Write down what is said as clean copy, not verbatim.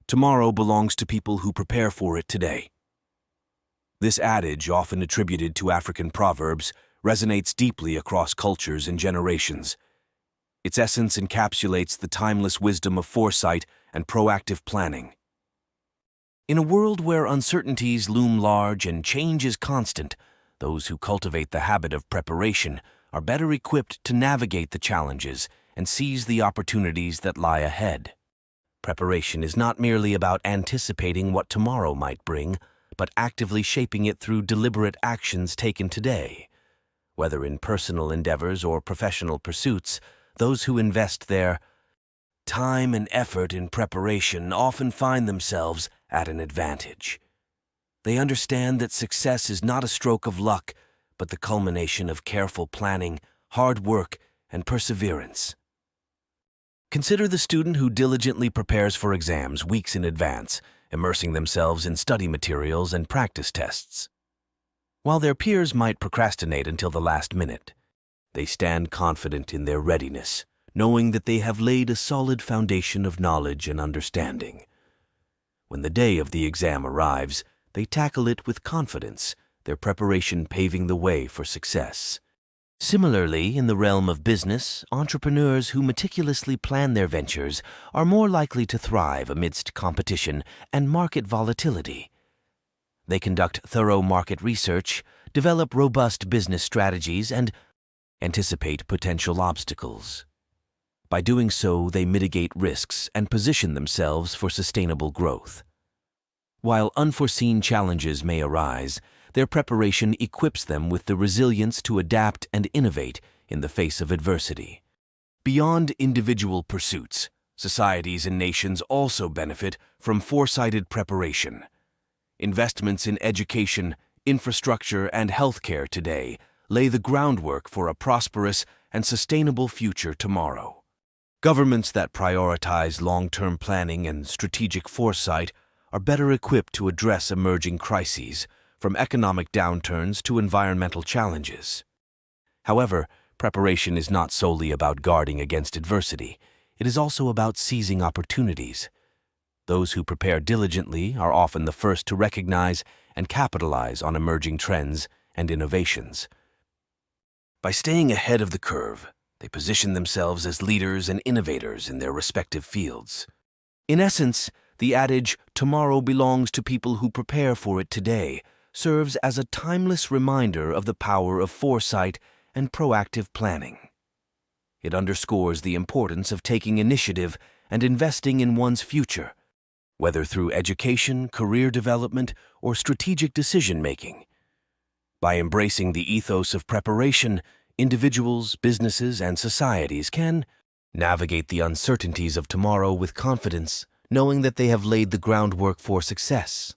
Tomorrow belongs to people who prepare for it today. This adage, often attributed to African proverbs, resonates deeply across cultures and generations. Its essence encapsulates the timeless wisdom of foresight and proactive planning. In a world where uncertainties loom large and change is constant, those who cultivate the habit of preparation are better equipped to navigate the challenges and seize the opportunities that lie ahead. Preparation is not merely about anticipating what tomorrow might bring, but actively shaping it through deliberate actions taken today. Whether in personal endeavors or professional pursuits, those who invest their time and effort in preparation often find themselves at an advantage. They understand that success is not a stroke of luck, but the culmination of careful planning, hard work, and perseverance. Consider the student who diligently prepares for exams weeks in advance, immersing themselves in study materials and practice tests. While their peers might procrastinate until the last minute, they stand confident in their readiness, knowing that they have laid a solid foundation of knowledge and understanding. When the day of the exam arrives, they tackle it with confidence, their preparation paving the way for success. Similarly, in the realm of business, entrepreneurs who meticulously plan their ventures are more likely to thrive amidst competition and market volatility. They conduct thorough market research, develop robust business strategies, and anticipate potential obstacles. By doing so, they mitigate risks and position themselves for sustainable growth. While unforeseen challenges may arise, their preparation equips them with the resilience to adapt and innovate in the face of adversity. Beyond individual pursuits, societies and nations also benefit from foresighted preparation. Investments in education, infrastructure, and healthcare today lay the groundwork for a prosperous and sustainable future tomorrow. Governments that prioritize long-term planning and strategic foresight are better equipped to address emerging crises, from economic downturns to environmental challenges. However, preparation is not solely about guarding against adversity. It is also about seizing opportunities. Those who prepare diligently are often the first to recognize and capitalize on emerging trends and innovations. By staying ahead of the curve, they position themselves as leaders and innovators in their respective fields. In essence, the adage, "Tomorrow belongs to people who prepare for it today," serves as a timeless reminder of the power of foresight and proactive planning. It underscores the importance of taking initiative and investing in one's future, whether through education, career development, or strategic decision-making. By embracing the ethos of preparation, individuals, businesses, and societies can navigate the uncertainties of tomorrow with confidence, knowing that they have laid the groundwork for success.